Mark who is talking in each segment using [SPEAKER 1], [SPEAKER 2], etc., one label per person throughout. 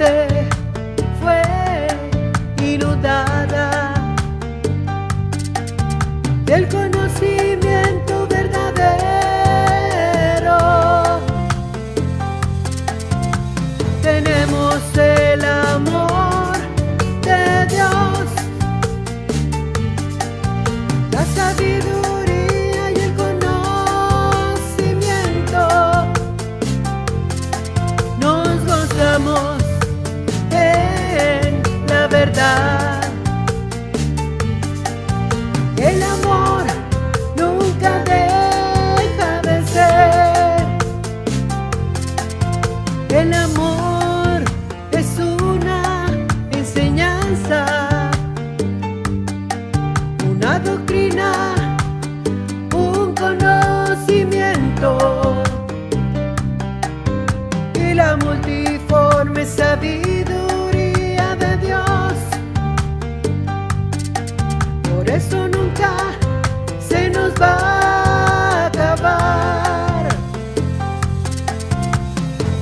[SPEAKER 1] mente fue inundada del conocimiento verdadero. Tenemos el amor de Dios, la sabiduría y el conocimiento. Nos gozamos en la verdad. El amor nunca deja de ser. El amor es una enseñanza, una doctrina, un conocimiento y la multiforme sabiduría de Dios. Por eso nunca se nos va a acabar.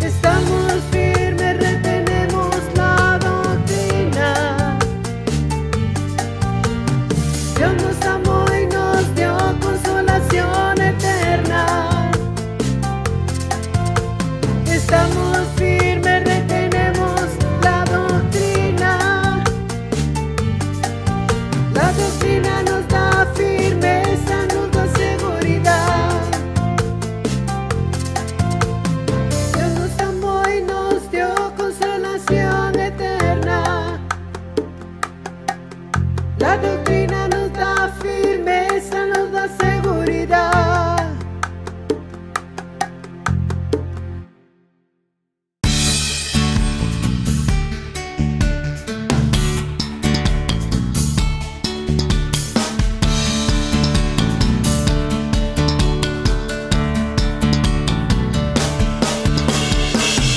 [SPEAKER 1] Estamos firmes, retenemos la doctrina. Dios nos amó y nos dio consolación eterna. Estamos firmes, retenemos la doctrina. La doctrina nos da firmeza, nos da seguridad. Dios nos amó y nos dio consolación eterna. La doctrina nos da firmeza, nos da seguridad.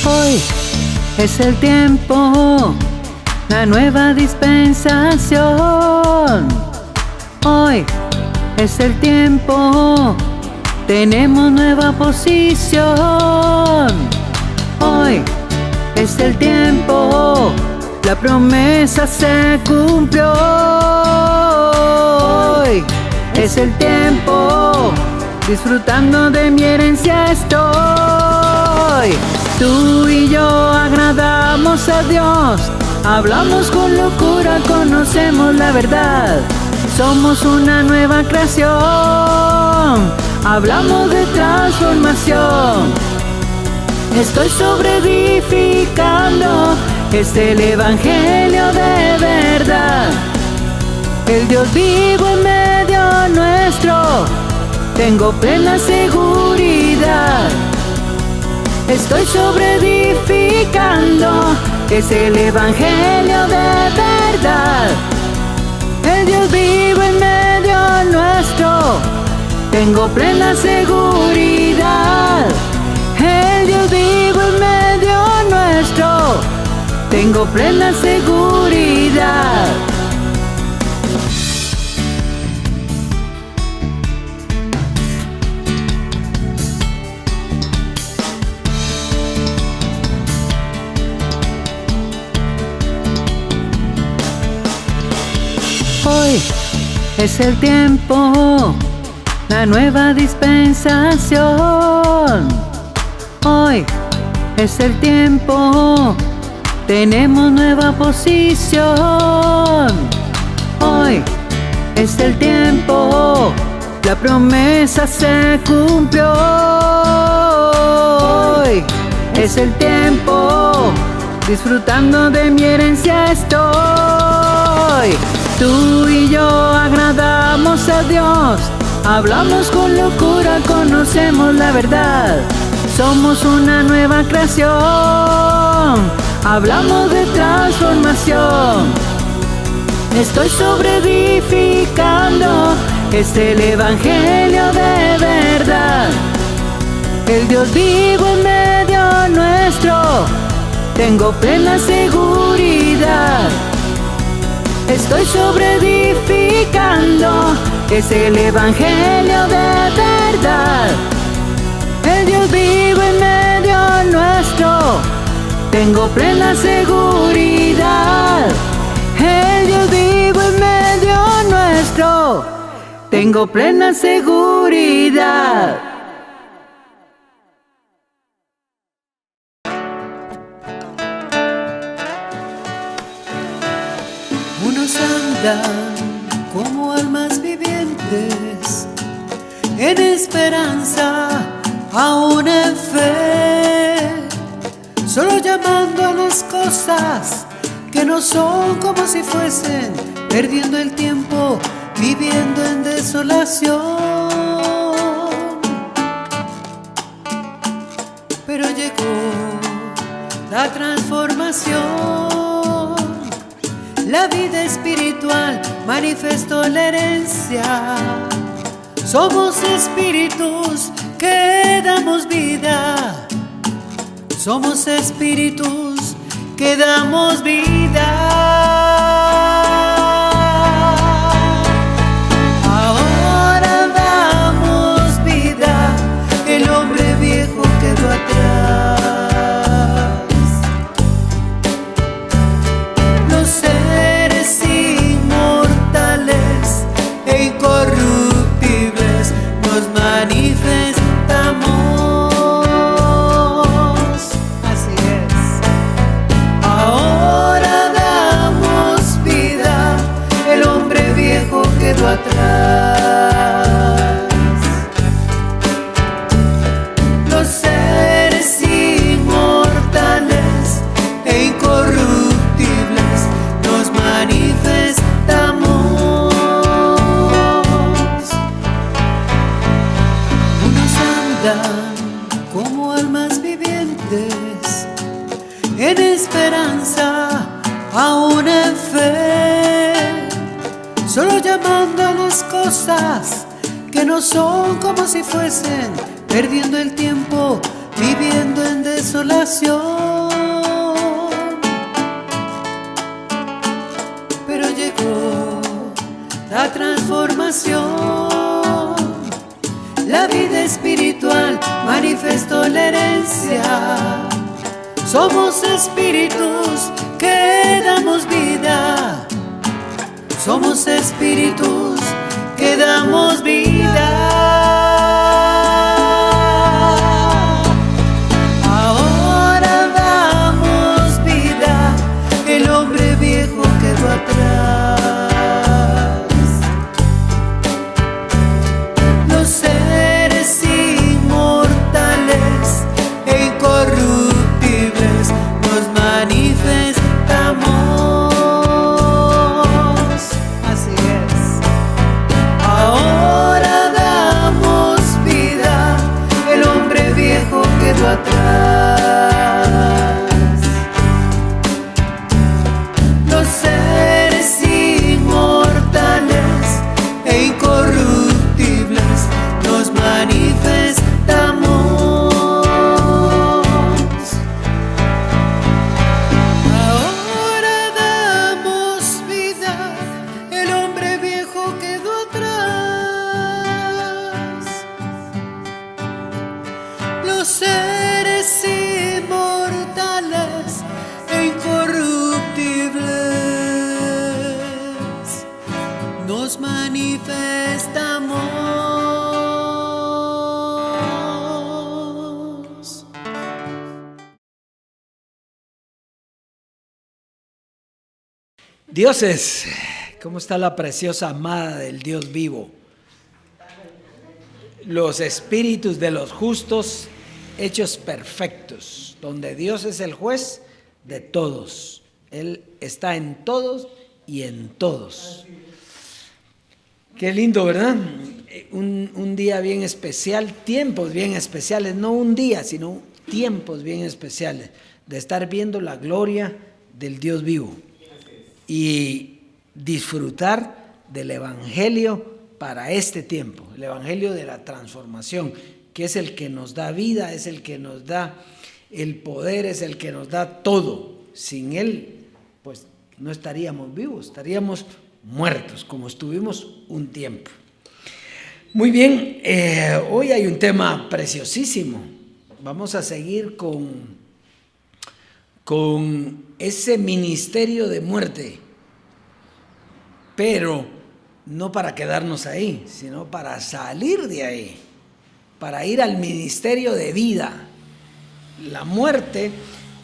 [SPEAKER 1] Hoy es el tiempo, la nueva dispensación. Hoy es el tiempo, tenemos nueva posición. Hoy es el tiempo, la promesa se cumplió. Hoy es el tiempo, disfrutando de mi herencia estoy. Tú y yo agradamos a Dios, hablamos con locura, conocemos la verdad. Somos una nueva creación, hablamos de transformación. Estoy sobreedificando, es el evangelio de verdad. El Dios vivo en medio nuestro, tengo plena seguridad. Estoy sobreedificando, es el evangelio de verdad. El Dios vivo en medio nuestro, tengo plena seguridad. El Dios vivo en medio nuestro, tengo plena seguridad. Hoy es el tiempo, la nueva dispensación. Hoy es el tiempo, tenemos nueva posición. Hoy es el tiempo, la promesa se cumplió. Hoy es el tiempo, disfrutando de mi herencia estoy. Tú y yo agradamos a Dios, hablamos con locura, conocemos la verdad. Somos una nueva creación, hablamos de transformación. Estoy sobreedificando, es el evangelio de verdad. El Dios vivo en medio nuestro, tengo plena seguridad. Estoy sobreedificando, es el evangelio de verdad. El Dios vivo en medio nuestro, Tengo plena seguridad, el Dios vivo en medio nuestro. Tengo plena seguridad. Unos andan como almas vivientes, en esperanza, aún en fe, solo llamando a las cosas que no son como si fuesen, perdiendo el tiempo, viviendo en desolación. Pero llegó la transformación, la vida espiritual manifestó la herencia. Somos espíritus que damos vida. Somos espíritus que damos vida. Ahora damos vida. El hombre viejo quedó atrás. Los seres inmortales e incorruptibles nos manifestamos. Así es. Ahora damos vida. El hombre viejo quedó atrás. Los seres inmortales e incorruptibles nos manifestamos. Como almas vivientes, en esperanza, aún en fe, solo llamando a las cosas que no son como si fuesen, perdiendo el tiempo, viviendo en desolación. Pero llegó la transformación, la vida espiritual manifestó la herencia. Somos espíritus que damos vida. Somos espíritus que damos vida. Ahora damos vida. El hombre viejo quedó atrás. Los seres inmortales e incorruptibles nos manifestamos. Así es. Ahora damos vida. El hombre viejo quedó atrás. Los seres inmortales e incorruptibles nos manifestamos. Ahora damos vida. El hombre viejo quedó atrás. Los seres inmortales e incorruptibles nos manifestamos.
[SPEAKER 2] Dioses, ¿cómo está la preciosa amada del Dios vivo? Los espíritus de los justos hechos perfectos, donde Dios es el juez de todos. Él está en todos y en todos. Qué lindo, ¿verdad? Un día bien especial, tiempos bien especiales, no un día, sino tiempos bien especiales, de estar viendo la gloria del Dios vivo y disfrutar del Evangelio para este tiempo, el Evangelio de la transformación, que es el que nos da vida, es el que nos da el poder, es el que nos da todo. Sin Él, pues no estaríamos vivos, estaríamos muertos, como estuvimos un tiempo. Muy bien, hoy hay un tema preciosísimo. Vamos a seguir con con ese ministerio de muerte, pero no para quedarnos ahí, sino para salir de ahí, para ir al ministerio de vida. La muerte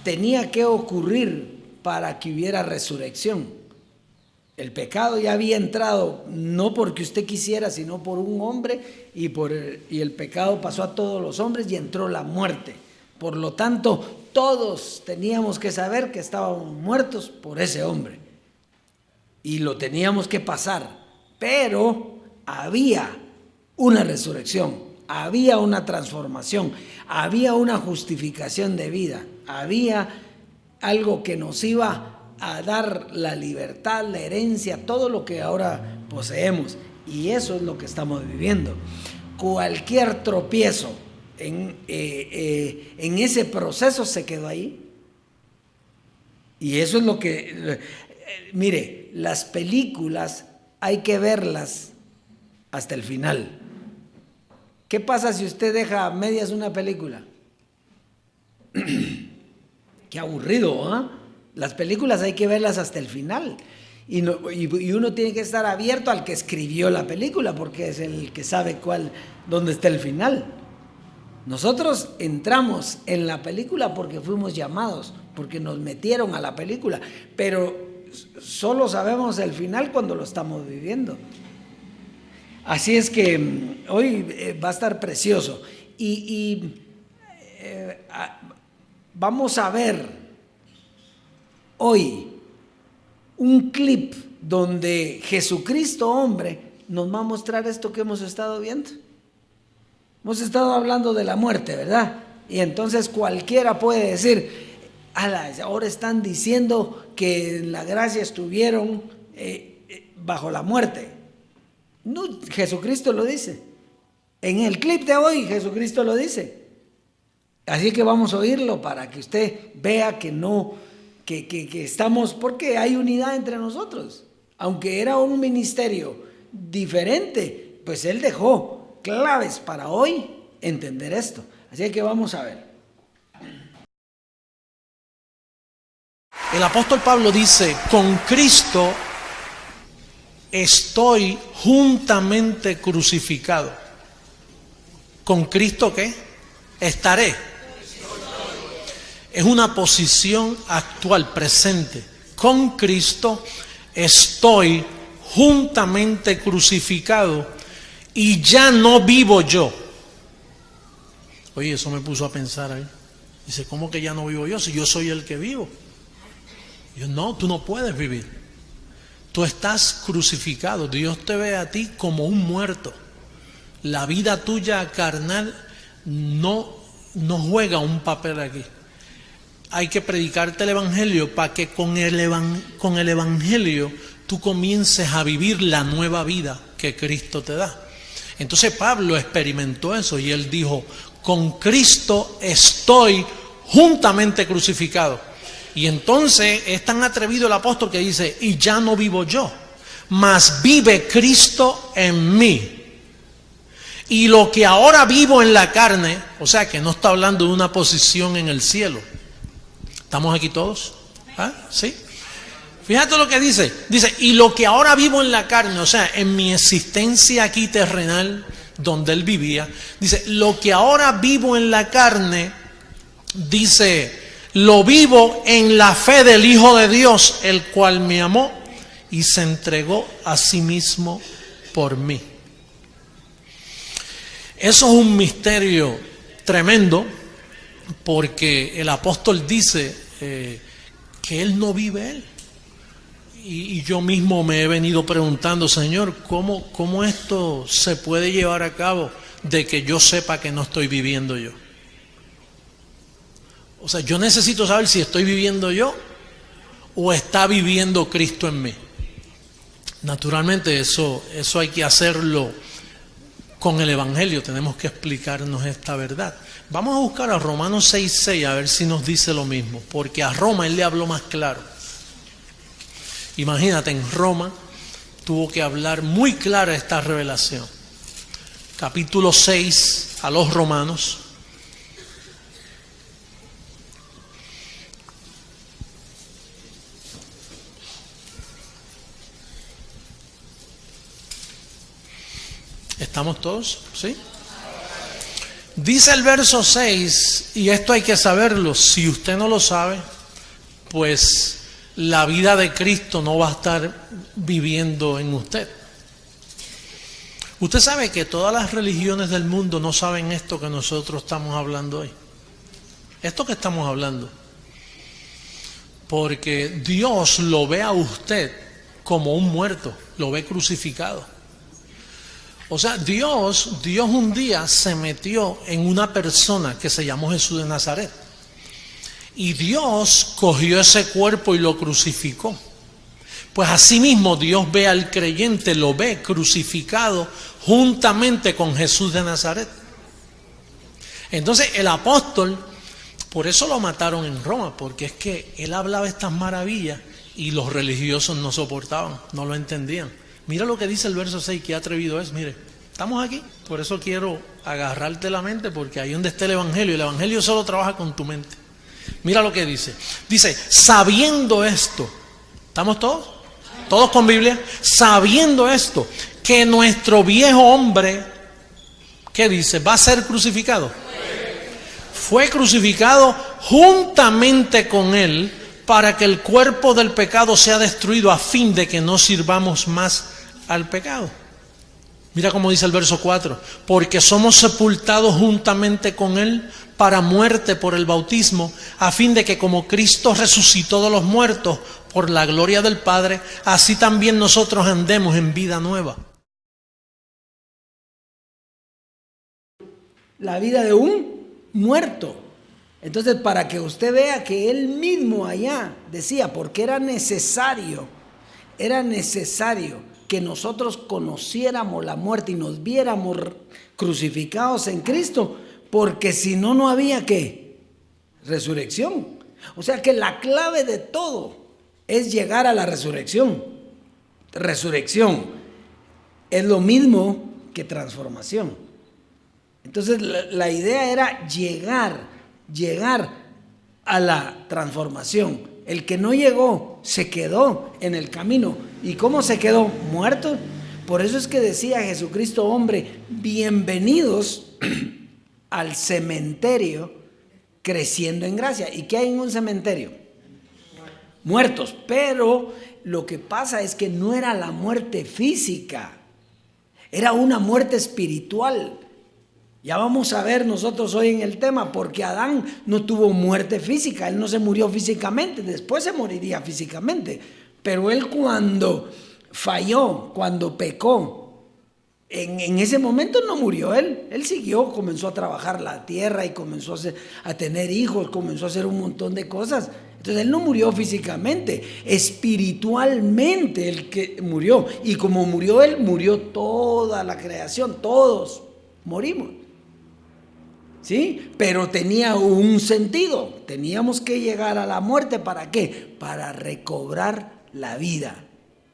[SPEAKER 2] tenía que ocurrir para que hubiera resurrección. El pecado ya había entrado, no porque usted quisiera, sino por un hombre, y el pecado pasó a todos los hombres y entró la muerte. Por lo tanto, todos teníamos que saber que estábamos muertos por ese hombre y lo teníamos que pasar, pero había una resurrección, había una transformación, había una justificación de vida, había algo que nos iba a dar la libertad, la herencia, todo lo que ahora poseemos, y eso es lo que estamos viviendo. Cualquier tropiezo en ese proceso se quedó ahí. Y eso es lo que, mire, las películas hay que verlas hasta el final. ¿Qué pasa si usted deja a medias una película? Qué aburrido, ¿eh? Las películas hay que verlas hasta el final. Y uno tiene que estar abierto al que escribió la película, porque es el que sabe dónde está el final. Nosotros entramos en la película porque fuimos llamados, porque nos metieron a la película, pero solo sabemos el final cuando lo estamos viviendo. Así es que hoy va a estar precioso. Vamos a ver hoy un clip donde Jesucristo, hombre, nos va a mostrar esto que hemos estado viendo. Hemos estado hablando de la muerte, ¿verdad? Y entonces cualquiera puede decir, ahora están diciendo que en la gracia estuvieron bajo la muerte. No, Jesucristo lo dice. En el clip de hoy Jesucristo lo dice. Así que vamos a oírlo para que usted vea que no, que estamos, porque hay unidad entre nosotros. Aunque era un ministerio diferente, pues Él dejó claves para hoy entender esto. Así que vamos a ver.
[SPEAKER 3] El apóstol Pablo dice, con Cristo estoy juntamente crucificado. ¿Con Cristo qué? Estaré. Es una posición actual, presente. Con Cristo estoy juntamente crucificado y ya no vivo yo. Oye, eso me puso a pensar ahí. Dice, ¿cómo que ya no vivo yo? Si yo soy el que vivo. Yo, no, tú no puedes vivir. Tú estás crucificado. Dios te ve a ti como un muerto. La vida tuya carnal no juega un papel aquí. Hay que predicarte el evangelio para que con el evangelio tú comiences a vivir la nueva vida que Cristo te da. Entonces Pablo experimentó eso y él dijo, con Cristo estoy juntamente crucificado. Y entonces es tan atrevido el apóstol que dice, y ya no vivo yo, mas vive Cristo en mí. Y lo que ahora vivo en la carne, o sea que no está hablando de una posición en el cielo. ¿Estamos aquí todos? ¿Ah? ¿Sí? Fíjate lo que dice. Dice, y lo que ahora vivo en la carne, o sea, en mi existencia aquí terrenal, donde él vivía, dice, lo que ahora vivo en la carne, dice, lo vivo en la fe del Hijo de Dios, el cual me amó y se entregó a sí mismo por mí. Eso es un misterio tremendo, porque el apóstol dice que él no vive él. Y yo mismo me he venido preguntando, Señor, ¿cómo esto se puede llevar a cabo de que yo sepa que no estoy viviendo yo? O sea, yo necesito saber si estoy viviendo yo o está viviendo Cristo en mí. Naturalmente eso hay que hacerlo con el Evangelio, tenemos que explicarnos esta verdad. Vamos a buscar a Romanos 6:6 a ver si nos dice lo mismo, porque a Roma él le habló más claro. Imagínate, en Roma tuvo que hablar muy clara esta revelación. Capítulo 6 a los Romanos. ¿Estamos todos? ¿Sí? Dice el verso 6, y esto hay que saberlo, si usted no lo sabe, pues la vida de Cristo no va a estar viviendo en usted. Usted sabe que todas las religiones del mundo no saben esto que nosotros estamos hablando hoy. Esto que estamos hablando. Porque Dios lo ve a usted como un muerto, lo ve crucificado. O sea, Dios un día se metió en una persona que se llamó Jesús de Nazaret. Y Dios cogió ese cuerpo y lo crucificó. Pues asimismo Dios ve al creyente, lo ve crucificado juntamente con Jesús de Nazaret. Entonces el apóstol, por eso lo mataron en Roma, porque es que él hablaba estas maravillas y los religiosos no soportaban, no lo entendían. Mira lo que dice el verso 6, qué atrevido es, mire, estamos aquí, por eso quiero agarrarte la mente, porque ahí donde está el Evangelio solo trabaja con tu mente. Mira lo que dice, sabiendo esto, ¿estamos todos? ¿Todos con Biblia? Sabiendo esto, que nuestro viejo hombre, ¿qué dice? ¿Va a ser crucificado? Fue crucificado juntamente con él para que el cuerpo del pecado sea destruido a fin de que no sirvamos más al pecado. Mira cómo dice el verso 4, porque somos sepultados juntamente con él para muerte por el bautismo, a fin de que como Cristo resucitó de los muertos por la gloria del Padre, así también nosotros andemos en vida nueva.
[SPEAKER 2] La vida de un muerto. Entonces, para que usted vea que él mismo allá decía, porque era necesario que nosotros conociéramos la muerte y nos viéramos crucificados en Cristo, porque si no, no había ¿qué? Resurrección. O sea que la clave de todo es llegar a la resurrección. Resurrección es lo mismo que transformación. Entonces la idea era llegar a la transformación. El que no llegó se quedó en el camino. ¿Y cómo se quedó? Muerto. Por eso es que decía Jesucristo, hombre, bienvenidos al cementerio creciendo en gracia. ¿Y qué hay en un cementerio? Muertos. Pero lo que pasa es que no era la muerte física, era una muerte espiritual. Ya vamos a ver nosotros hoy en el tema, porque Adán no tuvo muerte física, él no se murió físicamente, después se moriría físicamente, pero él cuando falló, cuando pecó, en ese momento no murió él siguió, comenzó a trabajar la tierra y comenzó a tener hijos, comenzó a hacer un montón de cosas. Entonces él no murió físicamente, espiritualmente el que murió, y como murió él, murió toda la creación, todos morimos. ¿Sí? Pero tenía un sentido. Teníamos que llegar a la muerte. ¿Para qué? Para recobrar la vida.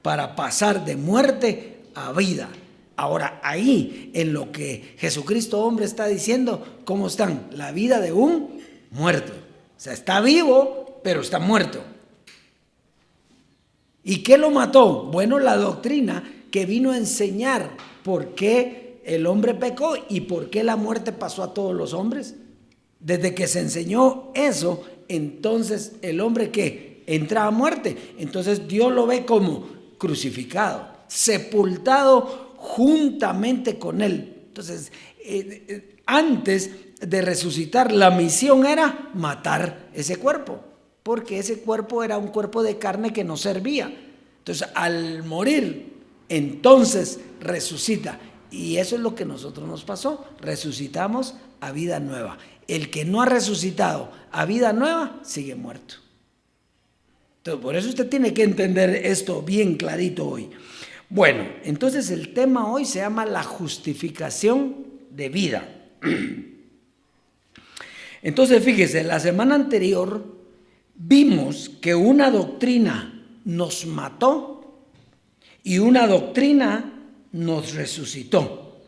[SPEAKER 2] Para pasar de muerte a vida. Ahora, ahí, en lo que Jesucristo hombre está diciendo, ¿cómo están? La vida de un muerto. O sea, está vivo, pero está muerto. ¿Y qué lo mató? Bueno, la doctrina que vino a enseñar por qué el hombre pecó y por qué la muerte pasó a todos los hombres. Desde que se enseñó eso, entonces el hombre que entra a muerte, entonces Dios lo ve como crucificado, sepultado juntamente con él. Entonces, antes de resucitar, la misión era matar ese cuerpo, porque ese cuerpo era un cuerpo de carne que no servía. Entonces, al morir, entonces resucita. Y eso es lo que a nosotros nos pasó. Resucitamos a vida nueva. El que no ha resucitado a vida nueva sigue muerto. Entonces, por eso usted tiene que entender esto bien clarito hoy. Bueno, entonces el tema hoy se llama la justificación de vida. Entonces, fíjese, la semana anterior vimos que una doctrina nos mató y una doctrina nos resucitó.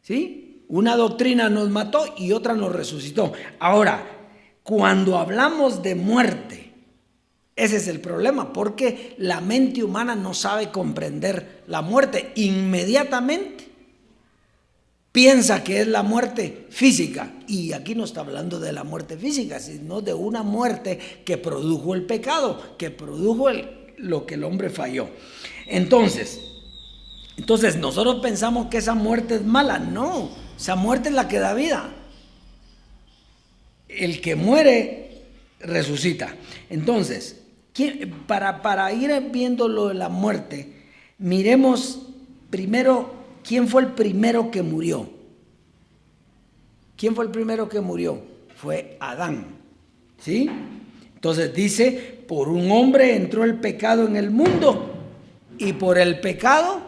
[SPEAKER 2] ¿Sí? Una doctrina nos mató y otra nos resucitó. Ahora, cuando hablamos de muerte, Ese es el problema, porque la mente humana no sabe comprender la muerte. Inmediatamente piensa que es la muerte física. Y aquí no está hablando de la muerte física, sino de una muerte que produjo el pecado, que produjo lo que el hombre falló. Entonces nosotros pensamos que esa muerte es mala. No, esa muerte es la que da vida. El que muere resucita. Entonces, para ir viendo lo de la muerte, miremos primero quién fue el primero que murió. ¿Quién fue el primero que murió? Fue Adán. ¿Sí? Entonces dice, por un hombre entró el pecado en el mundo y por el pecado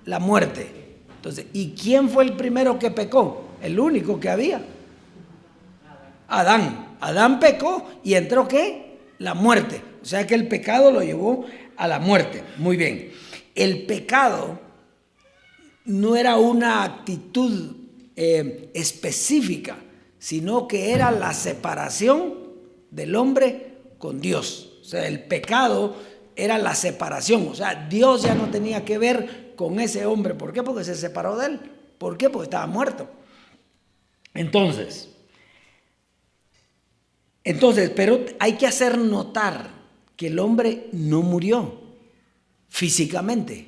[SPEAKER 2] la muerte. Entonces, ¿y quién fue el primero que pecó? El único que había. Adán. Adán pecó y entró ¿qué? La muerte. O sea que el pecado lo llevó a la muerte. Muy bien. El pecado no era una actitud específica, sino que era la separación del hombre con Dios. O sea, el pecado era la separación. O sea, Dios ya no tenía que ver con ese hombre. ¿Por qué? Porque se separó de él. ¿Por qué? Porque estaba muerto. Entonces, pero hay que hacer notar que el hombre no murió físicamente.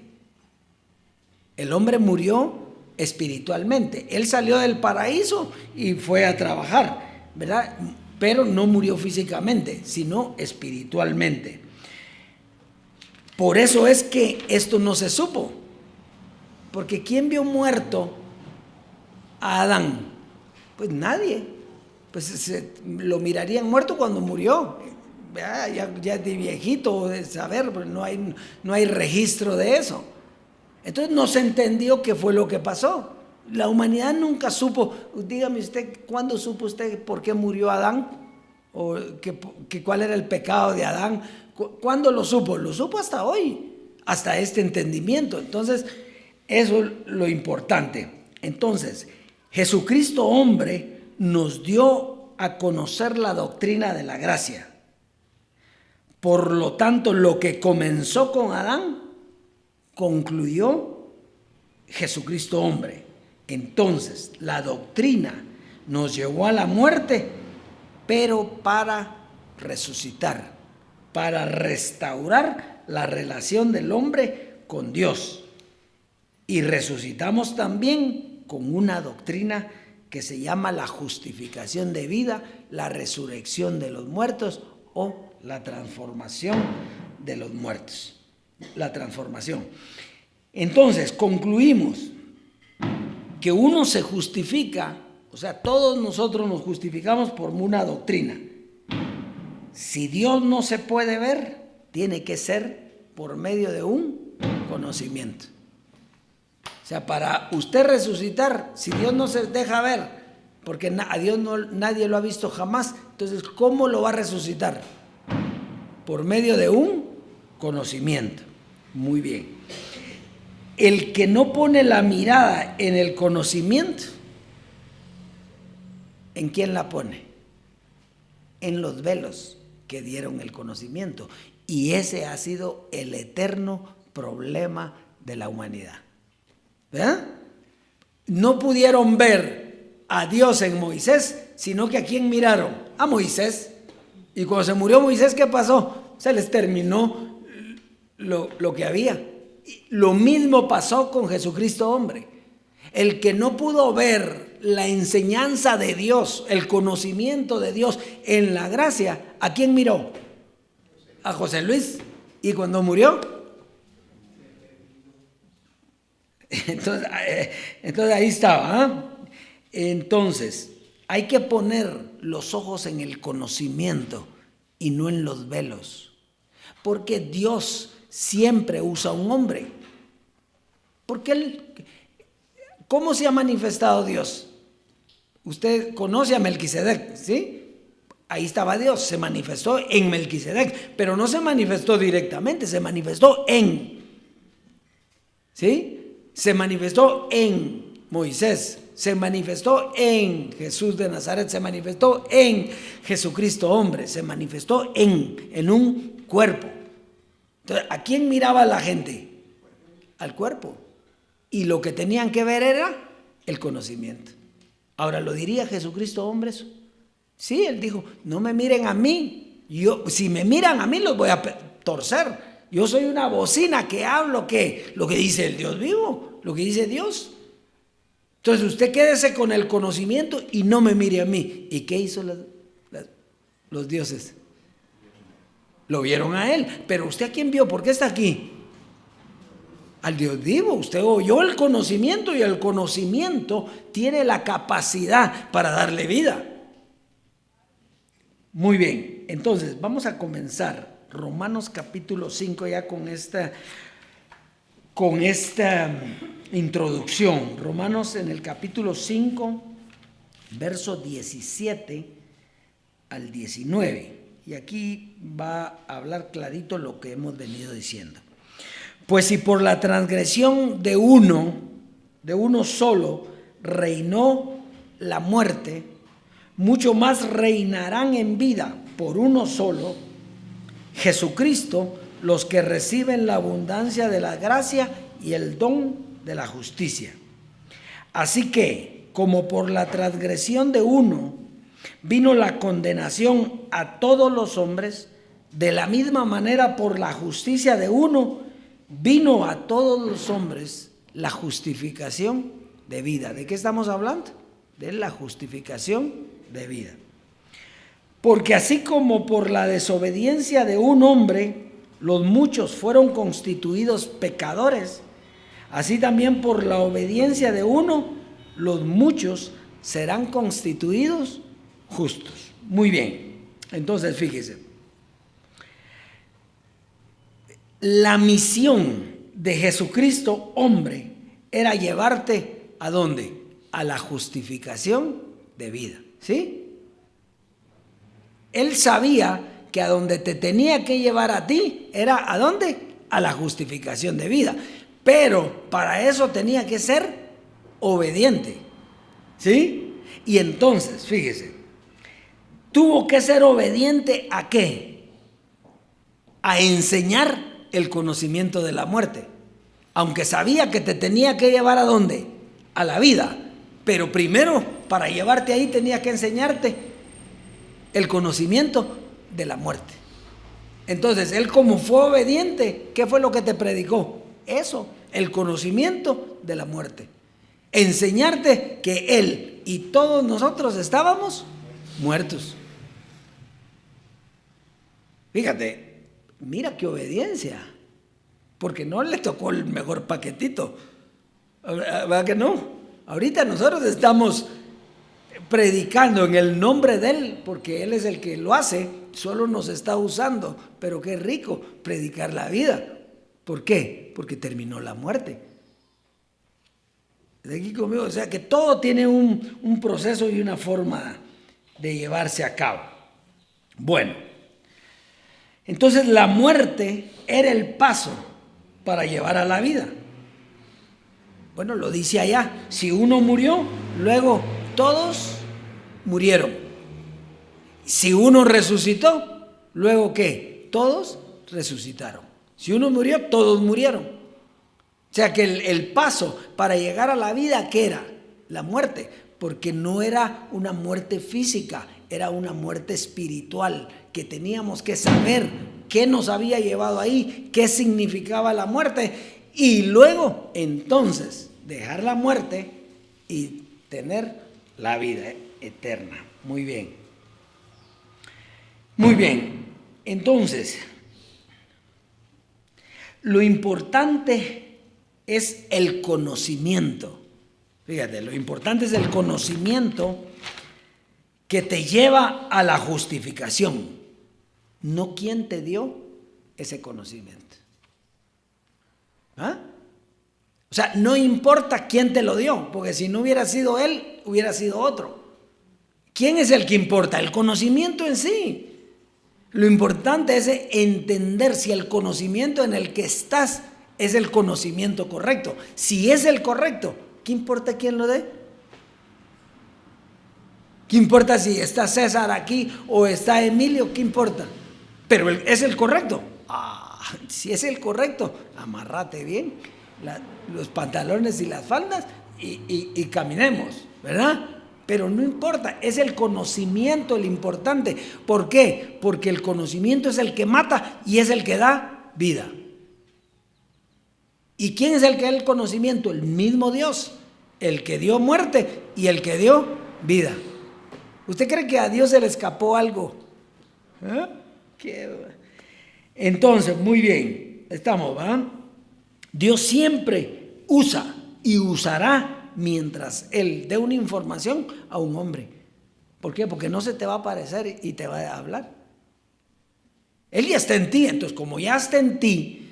[SPEAKER 2] El hombre murió espiritualmente. Él salió del paraíso y fue a trabajar, ¿verdad? Pero no murió físicamente, sino espiritualmente. Por eso es que esto no se supo. Porque ¿quién vio muerto a Adán? Pues nadie. Pues lo mirarían muerto cuando murió. Ya de viejito, de saber, pero no hay registro de eso. Entonces no se entendió qué fue lo que pasó. La humanidad nunca supo. Dígame usted, ¿cuándo supo usted por qué murió Adán? ¿O cuál era el pecado de Adán? ¿Cuándo lo supo? Lo supo hasta hoy, hasta este entendimiento. Entonces, eso es lo importante. Entonces, Jesucristo hombre nos dio a conocer la doctrina de la gracia. Por lo tanto, lo que comenzó con Adán, concluyó Jesucristo hombre. Entonces, la doctrina nos llevó a la muerte, pero para resucitar, para restaurar la relación del hombre con Dios. Y resucitamos también con una doctrina que se llama la justificación de vida, la resurrección de los muertos o la transformación de los muertos. La transformación. Entonces, concluimos que uno se justifica, o sea, todos nosotros nos justificamos por una doctrina. Si Dios no se puede ver, tiene que ser por medio de un conocimiento. O sea, para usted resucitar, si Dios no se deja ver, porque a Dios nadie lo ha visto jamás, entonces, ¿cómo lo va a resucitar? Por medio de un conocimiento. Muy bien. El que no pone la mirada en el conocimiento, ¿en quién la pone? En los velos que dieron el conocimiento. Y ese ha sido el eterno problema de la humanidad. ¿Verdad? No pudieron ver a Dios en Moisés, sino que ¿a quién miraron? A Moisés. Y cuando se murió Moisés, ¿qué pasó? Se les terminó lo que había. Lo mismo pasó con Jesucristo hombre. El que no pudo ver la enseñanza de Dios, el conocimiento de Dios en la gracia, ¿a quién miró? A José Luis. ¿Y cuando murió? Entonces ahí estaba, ¿eh? Entonces, hay que poner los ojos en el conocimiento y no en los velos. Porque Dios siempre usa un hombre. Porque ¿cómo se ha manifestado Dios? Usted conoce a Melquisedec, ¿sí? Ahí estaba Dios, se manifestó en Melquisedec, pero no se manifestó directamente, se manifestó ¿sí? Se manifestó en Moisés, se manifestó en Jesús de Nazaret, se manifestó en Jesucristo hombre, se manifestó en un cuerpo. Entonces, ¿a quién miraba la gente? Al cuerpo. Y lo que tenían que ver era el conocimiento. Ahora, ¿lo diría Jesucristo, hombre, eso? Sí, él dijo, no me miren a mí. Si me miran a mí, los voy a torcer. Yo soy una bocina que hablo, ¿qué? Lo que dice el Dios vivo, lo que dice Dios. Entonces, usted quédese con el conocimiento y no me mire a mí. ¿Y qué hizo los dioses? Lo vieron a él. Pero ¿usted a quién vio? ¿Por qué está aquí? Al Dios vivo. Usted oyó el conocimiento y el conocimiento tiene la capacidad para darle vida. Muy bien, entonces vamos a comenzar Romanos capítulo 5 ya con esta introducción. Romanos en el capítulo 5, verso 17 al 19. Y aquí va a hablar clarito lo que hemos venido diciendo. Pues si por la transgresión de uno solo, reinó la muerte, mucho más reinarán en vida por uno solo, Jesucristo, los que reciben la abundancia de la gracia y el don de la justicia. Así que, como por la transgresión de uno vino la condenación a todos los hombres, de la misma manera por la justicia de uno vino a todos los hombres la justificación de vida. ¿De qué estamos hablando? De la justificación de vida. Porque así como por la desobediencia de un hombre los muchos fueron constituidos pecadores, así también por la obediencia de uno los muchos serán constituidos justos. Muy bien, entonces fíjese, la misión de Jesucristo, hombre, era llevarte ¿a dónde? A la justificación de vida, ¿sí? Él sabía que a donde te tenía que llevar a ti era ¿a dónde? A la justificación de vida. Pero para eso tenía que ser obediente, ¿sí? Y entonces, fíjese, tuvo que ser obediente ¿a qué? A enseñar el conocimiento de la muerte. Aunque sabía que te tenía que llevar ¿a dónde? A la vida. Pero primero, para llevarte ahí, tenía que enseñarte el conocimiento de la muerte. Entonces, él como fue obediente, ¿qué fue lo que te predicó? Eso, el conocimiento de la muerte. Enseñarte que él y todos nosotros estábamos muertos. Fíjate, mira qué obediencia, porque no le tocó el mejor paquetito, ¿verdad que no? Ahorita nosotros estamos predicando en el nombre de él, porque él es el que lo hace, solo nos está usando, pero qué rico predicar la vida. ¿Por qué? Porque terminó la muerte. De aquí conmigo, o sea que todo tiene un proceso y una forma de llevarse a cabo. Bueno, entonces la muerte era el paso para llevar a la vida. Bueno, lo dice allá, si uno murió, luego todos murieron. Si uno resucitó, luego ¿qué? Todos resucitaron. Si uno murió, todos murieron. O sea que el paso para llegar a la vida, ¿qué era? La muerte, porque no era una muerte física, era una muerte espiritual, que teníamos que saber qué nos había llevado ahí, qué significaba la muerte, y luego entonces dejar la muerte y tener la vida eterna. Muy bien. Muy bien. Entonces, lo importante es el conocimiento. Fíjate, lo importante es el conocimiento que te lleva a la justificación, no quién te dio ese conocimiento. ¿Ah? O sea, no importa quién te lo dio, porque si no hubiera sido él, hubiera sido otro. ¿Quién es el que importa? El conocimiento en sí. Lo importante es entender si el conocimiento en el que estás es el conocimiento correcto. Si es el correcto, ¿qué importa quién lo dé? ¿Qué importa si está César aquí o está Emilio? ¿Qué importa? pero es el correcto. Si es el correcto, amárrate bien los pantalones y las faldas y caminemos, ¿verdad? Pero no importa, es el conocimiento el importante. ¿Por qué? Porque el conocimiento es el que mata y es el que da vida. ¿Y quién es el que da el conocimiento? El mismo Dios, el que dio muerte y el que dio vida. ¿Usted cree que a Dios se le escapó algo? Entonces, muy bien, estamos, ¿verdad? Dios siempre usa y usará mientras Él dé una información a un hombre. ¿Por qué? Porque no se te va a aparecer y te va a hablar. Él ya está en ti, entonces como ya está en ti,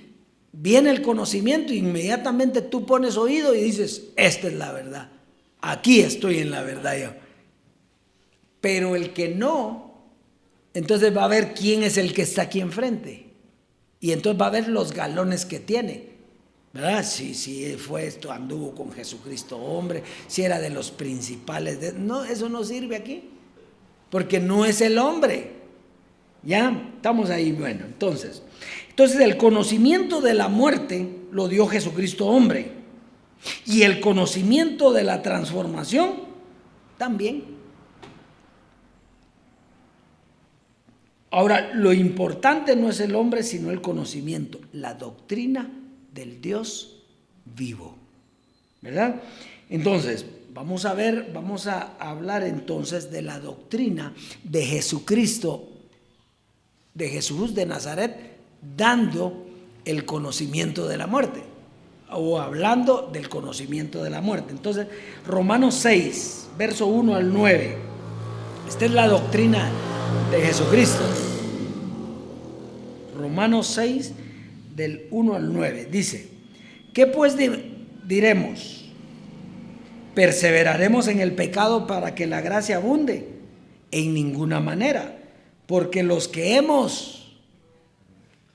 [SPEAKER 2] viene el conocimiento e inmediatamente tú pones oído y dices, esta es la verdad, aquí estoy en la verdad yo. Pero el que no, entonces va a ver quién es el que está aquí enfrente y entonces va a ver los galones que tiene, ¿verdad? Si fue esto, anduvo con Jesucristo hombre, si era de los principales, no, eso no sirve aquí, porque no es el hombre. ¿Ya? Estamos ahí. Bueno, entonces el conocimiento de la muerte lo dio Jesucristo hombre. Y el conocimiento de la transformación también. Ahora, lo importante no es el hombre, sino el conocimiento, la doctrina del Dios vivo. ¿Verdad? Entonces, vamos a hablar entonces de la doctrina de Jesucristo, de Jesús de Nazaret, dando el conocimiento de la muerte, o hablando del conocimiento de la muerte. Entonces, Romanos 6, verso 1 al 9. Esta es la doctrina de Jesucristo. Romanos 6, del 1 al 9. Dice, ¿qué pues diremos? ¿Perseveraremos en el pecado para que la gracia abunde? En ninguna manera. Porque los que hemos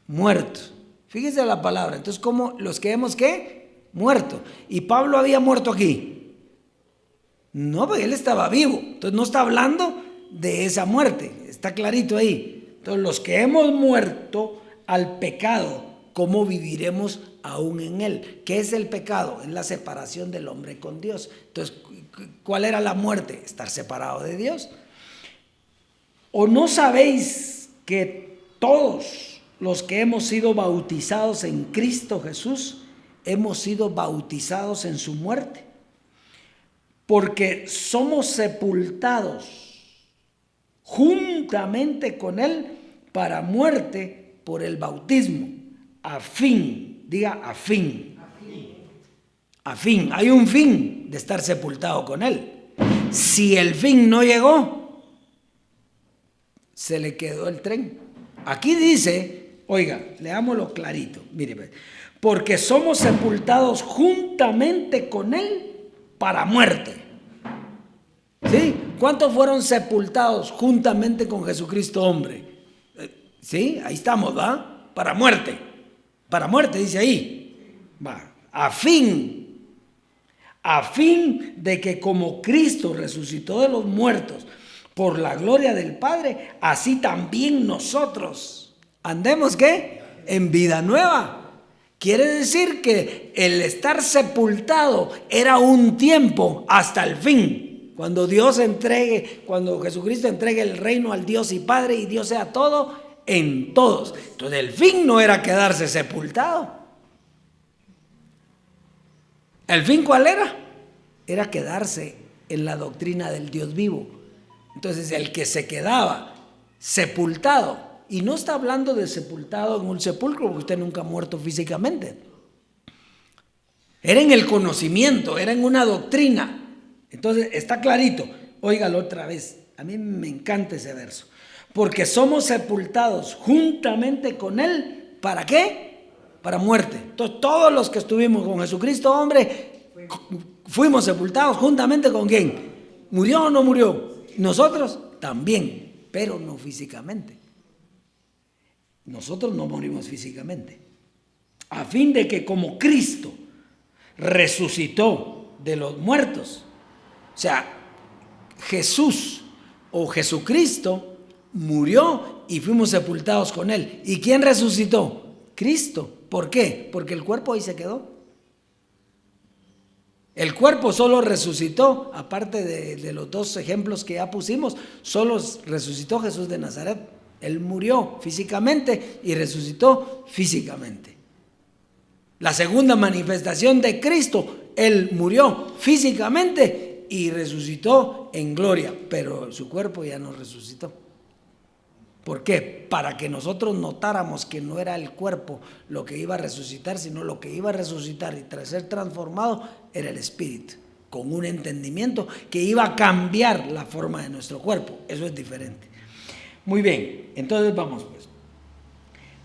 [SPEAKER 2] muerto, fíjese la palabra, entonces ¿cómo los que hemos qué? Muerto. ¿Y Pablo había muerto aquí? No, porque él estaba vivo, entonces no está hablando de esa muerte, está clarito ahí. Entonces los que hemos muerto al pecado, ¿cómo viviremos aún en él? ¿Qué es el pecado? Es la separación del hombre con Dios. Entonces, ¿cuál era la muerte? Estar separado de Dios. ¿O no sabéis que todos los que hemos sido bautizados en Cristo Jesús, hemos sido bautizados en su muerte? Porque somos sepultados juntamente con Él para muerte por el bautismo, a fin, diga a fin. A fin, hay un fin de estar sepultado con Él. Si el fin no llegó, se le quedó el tren. Aquí dice, oiga, leámoslo clarito, mire, porque somos sepultados juntamente con Él para muerte. ¿Sí? ¿Cuántos fueron sepultados juntamente con Jesucristo hombre? ¿Sí? Ahí estamos, ¿va? Para muerte, dice ahí. Va, a fin de que como Cristo resucitó de los muertos por la gloria del Padre, así también nosotros andemos ¿qué? En vida nueva. Quiere decir que el estar sepultado era un tiempo hasta el fin. Cuando cuando Jesucristo entregue el reino al Dios y Padre y Dios sea todo en todos. Entonces el fin no era quedarse sepultado. ¿El fin cuál era? Era quedarse en la doctrina del Dios vivo. Entonces el que se quedaba sepultado, y no está hablando de sepultado en un sepulcro, porque usted nunca ha muerto físicamente. Era en el conocimiento, era en una doctrina. Entonces está clarito, óigalo otra vez, a mí me encanta ese verso. Porque somos sepultados juntamente con Él, ¿para qué? Para muerte. Entonces todos los que estuvimos con Jesucristo, hombre, fuimos sepultados juntamente con ¿quién? ¿Murió o no murió? Nosotros también, pero no físicamente. Nosotros no morimos físicamente. A fin de que como Cristo resucitó de los muertos, o sea, Jesús o Jesucristo murió y fuimos sepultados con Él. ¿Y quién resucitó? Cristo. ¿Por qué? Porque el cuerpo ahí se quedó. El cuerpo solo resucitó, aparte de los dos ejemplos que ya pusimos, solo resucitó Jesús de Nazaret. Él murió físicamente y resucitó físicamente. La segunda manifestación de Cristo, Él murió físicamente y resucitó en gloria, pero su cuerpo ya no resucitó. ¿Por qué? Para que nosotros notáramos que no era el cuerpo lo que iba a resucitar, sino lo que iba a resucitar y tras ser transformado era el espíritu, con un entendimiento que iba a cambiar la forma de nuestro cuerpo. Eso es diferente. Muy bien, entonces vamos pues.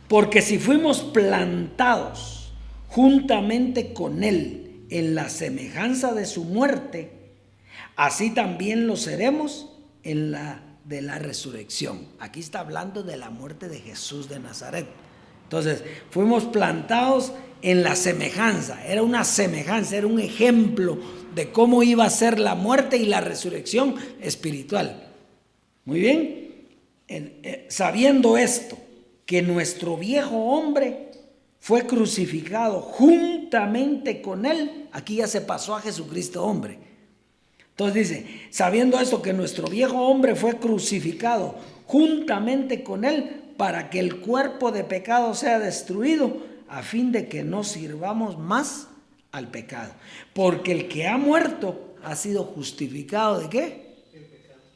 [SPEAKER 2] Porque si fuimos plantados juntamente con Él en la semejanza de su muerte, así también lo seremos en la de la resurrección. Aquí está hablando de la muerte de Jesús de Nazaret. Entonces, fuimos plantados en la semejanza. Era una semejanza, era un ejemplo de cómo iba a ser la muerte y la resurrección espiritual. Muy bien. Sabiendo esto, que nuestro viejo hombre fue crucificado juntamente con Él. Aquí ya se pasó a Jesucristo hombre. Entonces dice, sabiendo esto, que nuestro viejo hombre fue crucificado juntamente con Él para que el cuerpo de pecado sea destruido, a fin de que no sirvamos más al pecado. Porque el que ha muerto ha sido justificado ¿de qué?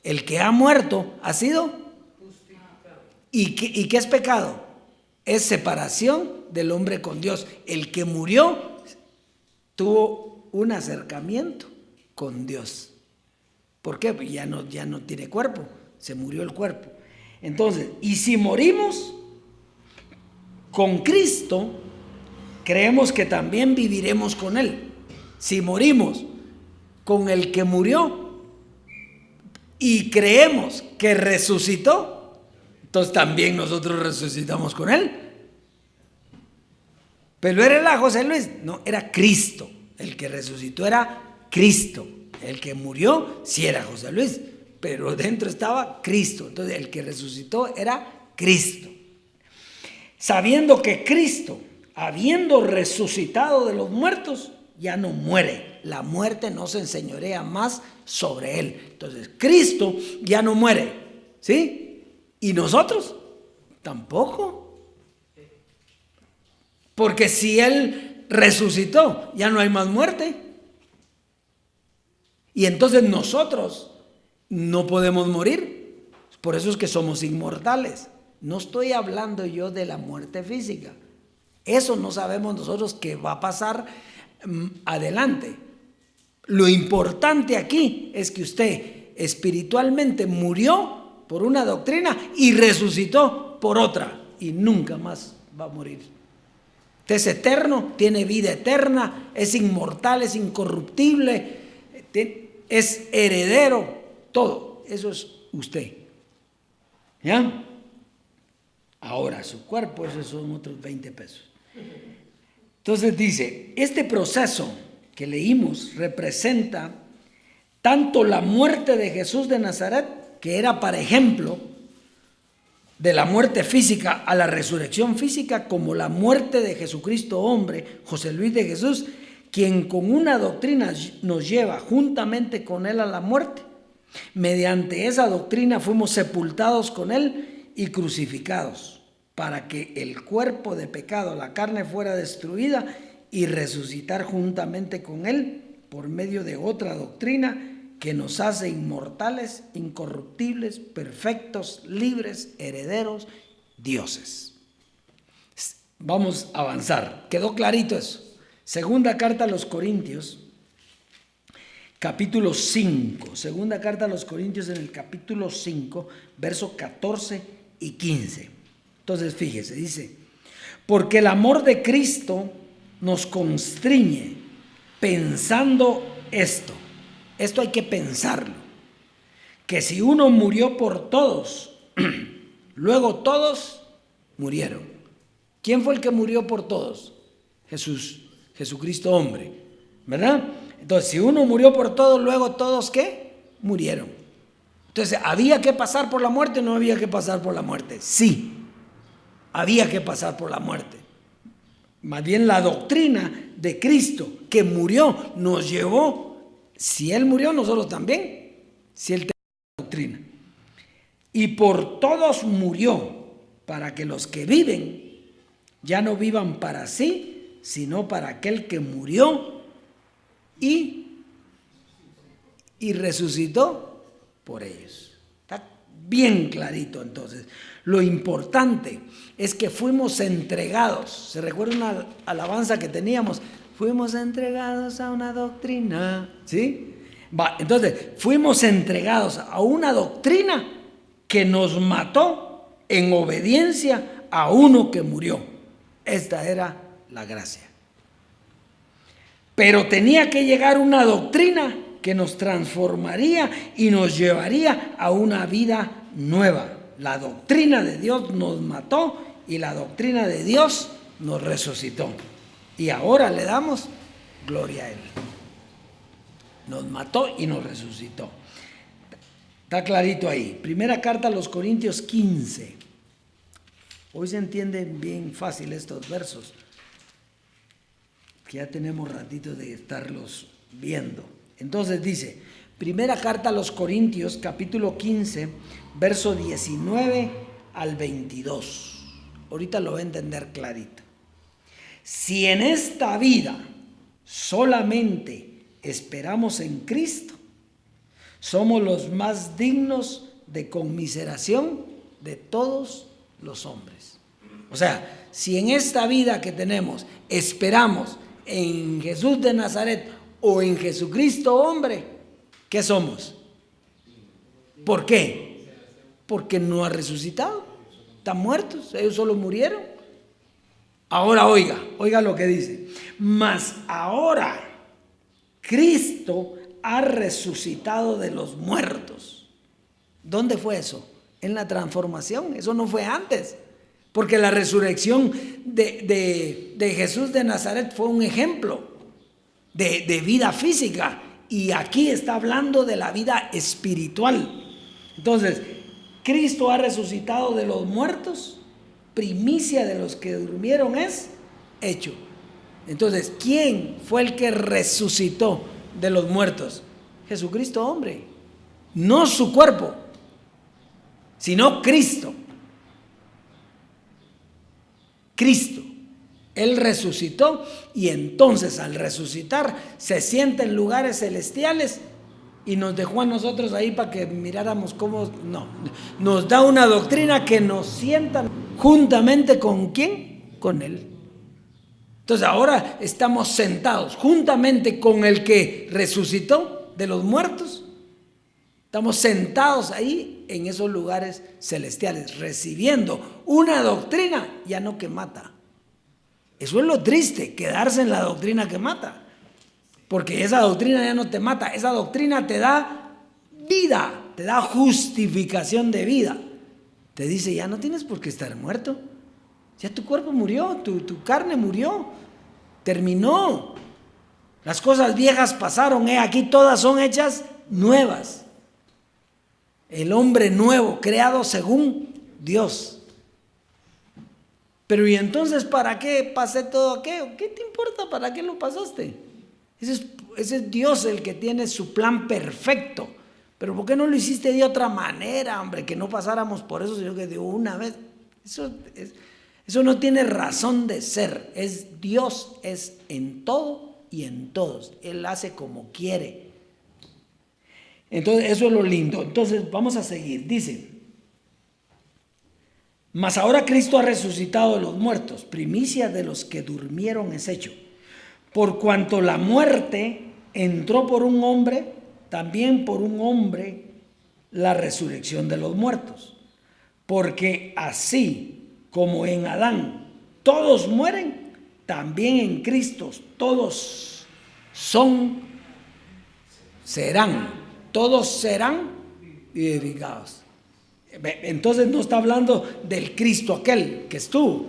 [SPEAKER 2] El que ha muerto ha sido justificado. ¿Y qué es pecado? Es separación del hombre con Dios. El que murió tuvo un acercamiento con Dios. ¿Por qué? Pues ya no tiene cuerpo, se murió el cuerpo. Entonces, y si morimos con Cristo, creemos que también viviremos con Él. Si morimos con el que murió y creemos que resucitó, entonces también nosotros resucitamos con Él. Pero era José Luis, no, era Cristo. El que resucitó era Cristo. El que murió sí era José Luis, pero dentro estaba Cristo. Entonces el que resucitó era Cristo. Sabiendo que Cristo, habiendo resucitado de los muertos, ya no muere. La muerte no se enseñorea más sobre Él. Entonces Cristo ya no muere, ¿sí? ¿Y nosotros? Tampoco. Porque si Él resucitó, ya no hay más muerte. Y entonces nosotros no podemos morir. Por eso es que somos inmortales. No estoy hablando yo de la muerte física. Eso no sabemos nosotros qué va a pasar adelante. Lo importante aquí es que usted espiritualmente murió por una doctrina y resucitó por otra. Y nunca más va a morir. Usted es eterno, tiene vida eterna, es inmortal, es incorruptible, es heredero, todo. Eso es usted. ¿Ya? Ahora, su cuerpo, esos son otros 20 pesos. Entonces dice, este proceso que leímos representa tanto la muerte de Jesús de Nazaret, que era para ejemplo de la muerte física a la resurrección física, como la muerte de Jesucristo hombre, José Luis de Jesús, quien con una doctrina nos lleva juntamente con Él a la muerte. Mediante esa doctrina fuimos sepultados con Él y crucificados, para que el cuerpo de pecado, la carne, fuera destruida y resucitar juntamente con Él por medio de otra doctrina que nos hace inmortales, incorruptibles, perfectos, libres, herederos, dioses. Vamos a avanzar. ¿Quedó clarito eso? Segunda carta a los Corintios, capítulo 5. Segunda carta a los Corintios en el capítulo 5, versos 14 y 15. Entonces fíjese, dice, porque el amor de Cristo nos constriñe pensando esto. Esto hay que pensarlo. Que si uno murió por todos, luego todos murieron. ¿Quién fue el que murió por todos? Jesús. Jesucristo hombre, ¿verdad? Entonces, si uno murió por todos, luego todos, ¿qué? Murieron. Entonces, ¿había que pasar por la muerte o no había que pasar por la muerte? Sí, había que pasar por la muerte. Más bien la doctrina de Cristo que murió nos llevó, si Él murió, nosotros también, si Él tenía la doctrina. Y por todos murió, para que los que viven ya no vivan para sí, sino para aquel que murió y resucitó por ellos. Está bien clarito entonces. Lo importante es que fuimos entregados. ¿Se recuerda una alabanza que teníamos? Fuimos entregados a una doctrina, ¿sí? Entonces, fuimos entregados a una doctrina que nos mató en obediencia a uno que murió. Esta era la gracia. Pero tenía que llegar una doctrina que nos transformaría y nos llevaría a una vida nueva. La doctrina de Dios nos mató y la doctrina de Dios nos resucitó. Y ahora le damos gloria a Él. Nos mató y nos resucitó. Está clarito ahí. Primera carta a los Corintios 15. Hoy se entienden bien fácil estos versos, que ya tenemos ratito de estarlos viendo. Entonces dice, primera carta a los Corintios, capítulo 15, verso 19 al 22. Ahorita lo va a entender clarito. Si en esta vida solamente esperamos en Cristo, somos los más dignos de conmiseración de todos los hombres. O sea, si en esta vida que tenemos esperamos en Jesús de Nazaret o en Jesucristo hombre, ¿qué somos? ¿Por qué? Porque no ha resucitado. Están muertos, ellos solo murieron. Ahora oiga lo que dice. Mas ahora Cristo ha resucitado de los muertos. ¿Dónde fue eso? En la transformación. Eso no fue antes. Porque la resurrección de Jesús de Nazaret fue un ejemplo de vida física. Y aquí está hablando de la vida espiritual. Entonces, Cristo ha resucitado de los muertos. Primicia de los que durmieron es hecho. Entonces, ¿quién fue el que resucitó de los muertos? Jesucristo hombre. No su cuerpo, sino Cristo. Cristo. Él resucitó y entonces al resucitar se sienta en lugares celestiales y nos dejó a nosotros ahí para que miráramos cómo. No, nos da una doctrina que nos sienta juntamente con ¿quién? Con Él. Entonces ahora estamos sentados juntamente con el que resucitó de los muertos. Estamos sentados ahí en esos lugares celestiales, recibiendo una doctrina ya no que mata. Eso es lo triste, quedarse en la doctrina que mata. Porque esa doctrina ya no te mata, esa doctrina te da vida, te da justificación de vida. Te dice, ya no tienes por qué estar muerto. Ya tu cuerpo murió, tu carne murió, terminó. Las cosas viejas pasaron, aquí todas son hechas nuevas. El hombre nuevo, creado según Dios. Pero ¿y entonces para qué pasé todo aquello? ¿Qué te importa? ¿Para qué lo pasaste? Ese es Dios el que tiene su plan perfecto. Pero ¿por qué no lo hiciste de otra manera, hombre? Que no pasáramos por eso, sino que de una vez. Eso no tiene razón de ser. Es Dios, es en todo y en todos. Él hace como quiere. Entonces, eso es lo lindo. Entonces, vamos a seguir. Dice, mas ahora Cristo ha resucitado de los muertos, primicia de los que durmieron es hecho. Por cuanto la muerte entró por un hombre, también por un hombre la resurrección de los muertos. Porque así como en Adán todos mueren, también en Cristo todos serán vivificados. Entonces no está hablando del Cristo aquel que estuvo,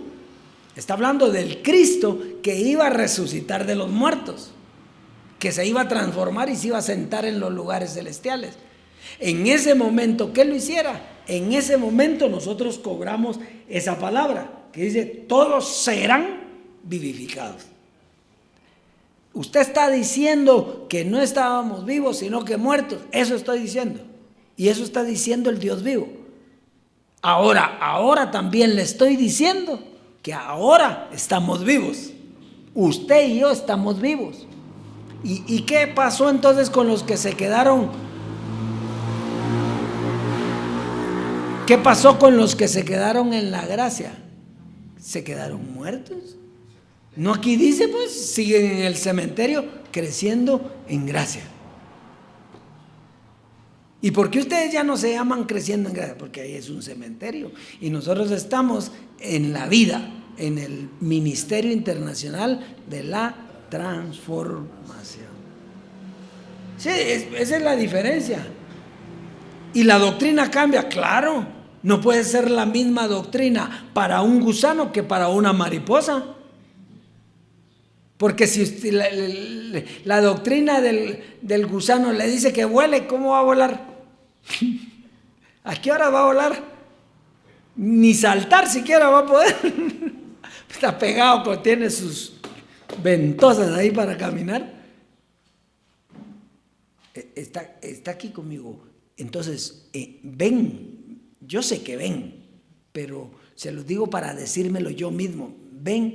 [SPEAKER 2] está hablando del Cristo que iba a resucitar de los muertos, que se iba a transformar y se iba a sentar en los lugares celestiales. En ese momento que lo hiciera, en ese momento nosotros cobramos esa palabra que dice, todos serán vivificados. Usted está diciendo que no estábamos vivos, sino que muertos. Eso estoy diciendo. Y eso está diciendo el Dios vivo. Ahora también le estoy diciendo que ahora estamos vivos. Usted y yo estamos vivos. ¿Y qué pasó entonces con los que se quedaron? ¿Qué pasó con los que se quedaron en la gracia? ¿Se quedaron muertos? No, aquí dice, pues, siguen en el cementerio creciendo en gracia. ¿Y por qué ustedes ya no se llaman creciendo en gracia? Porque ahí es un cementerio y nosotros estamos en la vida, en el Ministerio Internacional de la Transformación. Sí, esa es la diferencia. Y la doctrina cambia, claro. No puede ser la misma doctrina para un gusano que para una mariposa. Porque si usted, la doctrina del gusano le dice que vuele, ¿cómo va a volar? ¿A qué hora va a volar? Ni saltar siquiera va a poder. Está pegado, tiene sus ventosas ahí para caminar. Está aquí conmigo. Entonces, ven, yo sé que ven, pero se los digo para decírmelo yo mismo. Ven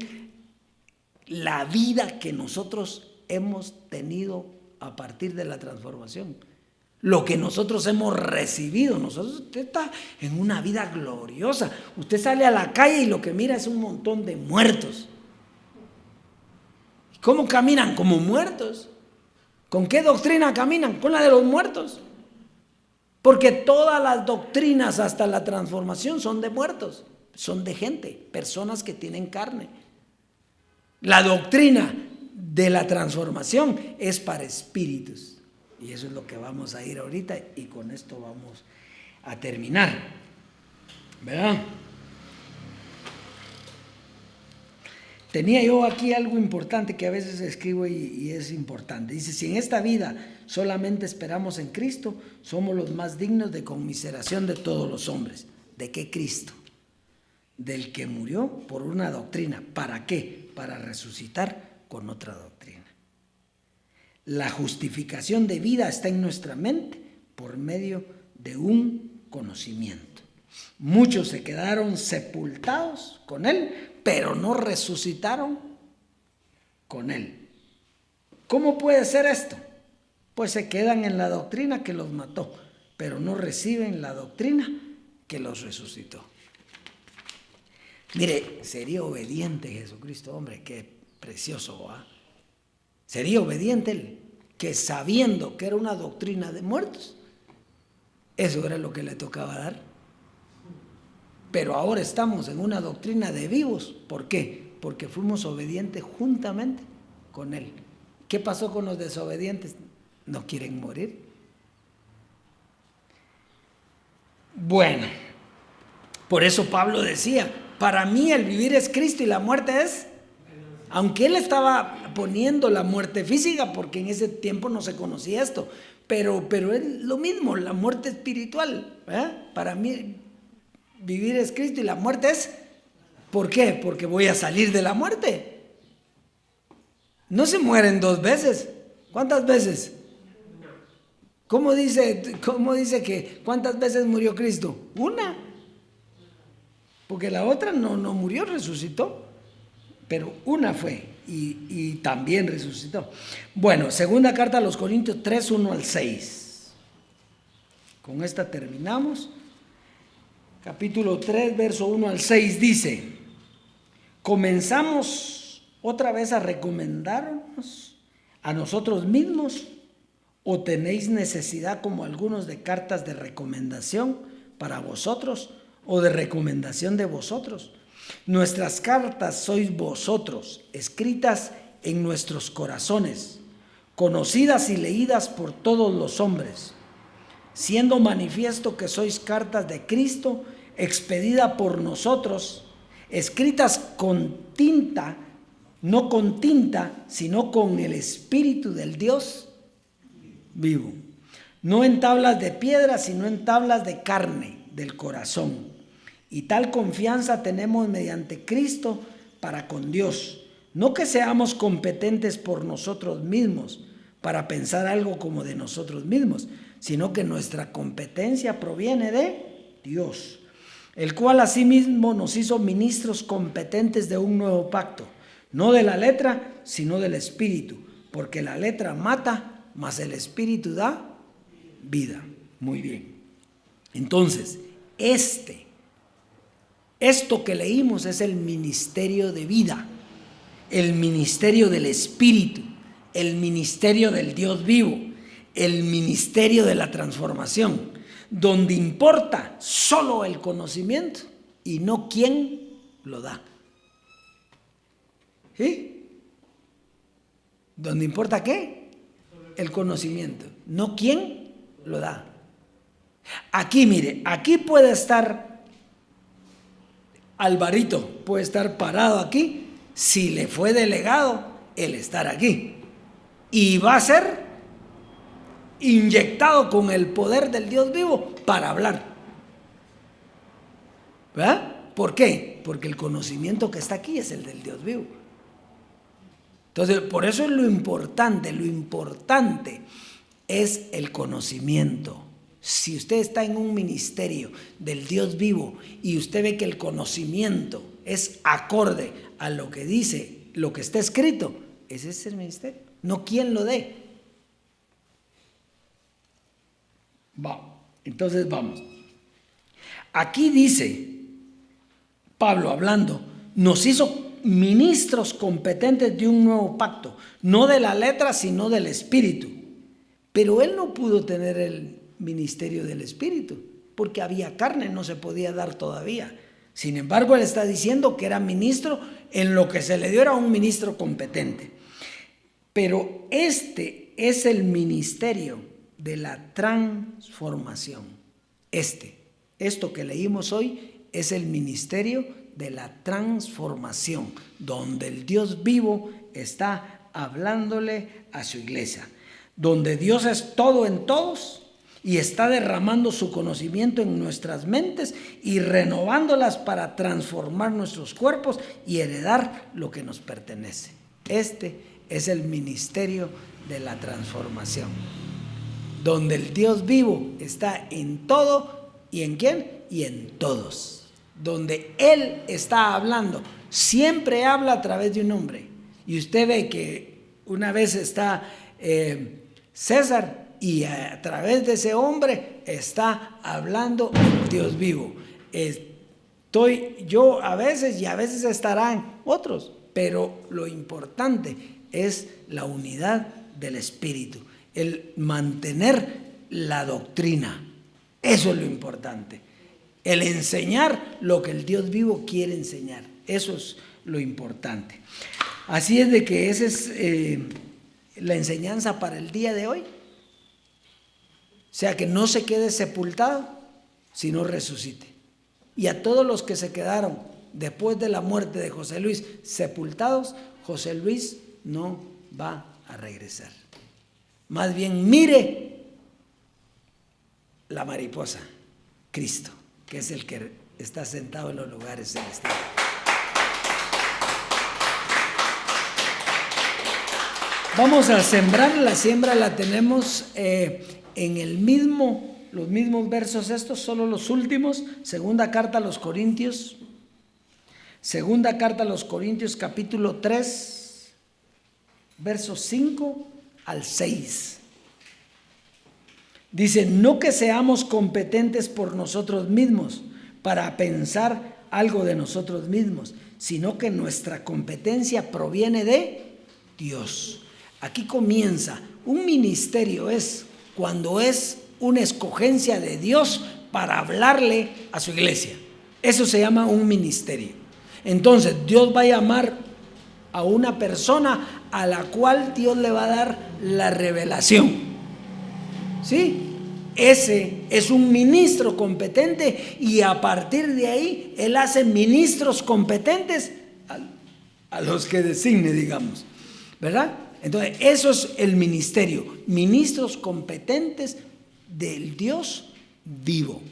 [SPEAKER 2] la vida que nosotros hemos tenido a partir de la transformación, lo que nosotros hemos recibido. Usted está en una vida gloriosa. Usted sale a la calle y lo que mira es un montón de muertos. ¿Cómo caminan? Como muertos. ¿Con qué doctrina caminan? Con la de los muertos. Porque todas las doctrinas hasta la transformación son de muertos, son de gente, personas que tienen carne. La doctrina de la transformación es para espíritus. Y eso es lo que vamos a ir ahorita y con esto vamos a terminar. ¿Verdad? Tenía yo aquí algo importante que a veces escribo y es importante. Dice, si en esta vida solamente esperamos en Cristo, somos los más dignos de conmiseración de todos los hombres. ¿De qué Cristo? Del que murió por una doctrina. ¿Para qué? Para resucitar con otra doctrina. La justificación de vida está en nuestra mente por medio de un conocimiento. Muchos se quedaron sepultados con Él, pero no resucitaron con Él. ¿Cómo puede ser esto? Pues se quedan en la doctrina que los mató, pero no reciben la doctrina que los resucitó. Mire, sería obediente Jesucristo, hombre, qué precioso, ¿ah? Sería obediente Él, que sabiendo que era una doctrina de muertos, eso era lo que le tocaba dar. Pero ahora estamos en una doctrina de vivos. ¿Por qué? Porque fuimos obedientes juntamente con Él. ¿Qué pasó con los desobedientes? ¿No quieren morir? Bueno, por eso Pablo decía, para mí el vivir es Cristo y la muerte es, aunque él estaba poniendo la muerte física, porque en ese tiempo no se conocía esto, pero es lo mismo, la muerte espiritual, ¿eh? Para mí vivir es Cristo y la muerte es, ¿por qué? Porque voy a salir de la muerte. No se mueren dos veces. ¿Cuántas veces? ¿Cómo dice que cuántas veces murió Cristo? Una. Porque la otra no murió, resucitó. Pero una fue y también resucitó. Bueno, segunda carta a los Corintios 3, 1 al 6. Con esta terminamos. Capítulo 3, verso 1 al 6 dice, ¿comenzamos otra vez a recomendarnos a nosotros mismos o tenéis necesidad como algunos de cartas de recomendación para vosotros o de recomendación de vosotros? Nuestras cartas sois vosotros, escritas en nuestros corazones, conocidas y leídas por todos los hombres, siendo manifiesto que sois cartas de Cristo, expedida por nosotros, escritas con tinta, no con tinta, sino con el Espíritu del Dios vivo. no en tablas de piedra, sino en tablas de carne, del corazón. Y tal confianza tenemos mediante Cristo para con Dios. No que seamos competentes por nosotros mismos para pensar algo como de nosotros mismos, sino que nuestra competencia proviene de Dios, el cual asimismo nos hizo ministros competentes de un nuevo pacto, no de la letra, sino del Espíritu, porque la letra mata, mas el Espíritu da vida. Muy bien. Entonces, esto que leímos es el ministerio de vida, el ministerio del Espíritu, el ministerio del Dios vivo, el ministerio de la transformación, donde importa solo el conocimiento y no quién lo da. ¿Sí? ¿Donde importa qué? El conocimiento, no quién lo da. Aquí, mire, aquí puede estar Alvarito, puede estar parado aquí, si le fue delegado el estar aquí. Y va a ser inyectado con el poder del Dios vivo para hablar. ¿Verdad? ¿Por qué? Porque el conocimiento que está aquí es el del Dios vivo. Entonces, por eso es lo importante es el conocimiento. Si usted está en un ministerio del Dios vivo y usted ve que el conocimiento es acorde a lo que dice, lo que está escrito, ese es el ministerio, no quien lo dé. Entonces vamos. Aquí dice Pablo hablando, nos hizo ministros competentes de un nuevo pacto, no de la letra, sino del Espíritu. Pero él no pudo tener el ministerio del Espíritu, porque había carne, no se podía dar todavía. Sin embargo, él está diciendo que era ministro, en lo que se le dio era un ministro competente. Pero este es el ministerio de la transformación. Esto que leímos hoy es el ministerio de la transformación, donde el Dios vivo está hablándole a su iglesia, donde Dios es todo en todos y está derramando su conocimiento en nuestras mentes y renovándolas para transformar nuestros cuerpos y heredar lo que nos pertenece. Este es el ministerio de la transformación, donde el Dios vivo está en todo y ¿en quién? Y en todos. Donde Él está hablando, siempre habla a través de un hombre. Y usted ve que una vez está César y a través de ese hombre está hablando el Dios vivo. Estoy yo a veces y a veces estarán otros, pero lo importante es la unidad del Espíritu, el mantener la doctrina. Eso es lo importante. El enseñar lo que el Dios vivo quiere enseñar. Eso es lo importante. Así es de que esa es la enseñanza para el día de hoy. O sea, que no se quede sepultado, sino resucite. Y a todos los que se quedaron después de la muerte de José Luis sepultados, José Luis no va a regresar. Más bien mire la mariposa, Cristo, que es el que está sentado en los lugares celestiales. Vamos a sembrar, la siembra la tenemos en los mismos versos estos, solo los últimos. Segunda carta a los Corintios capítulo 3, versos 5 al 6. Dice, no que seamos competentes por nosotros mismos para pensar algo de nosotros mismos, sino que nuestra competencia proviene de Dios. Aquí comienza, un ministerio es cuando es una escogencia de Dios para hablarle a su iglesia. Eso se llama un ministerio. Entonces, Dios va a llamar a una persona a la cual Dios le va a dar la revelación. ¿Sí? Ese es un ministro competente y a partir de ahí él hace ministros competentes a los que designe, digamos, ¿verdad? Entonces eso es el ministerio, ministros competentes del Dios vivo.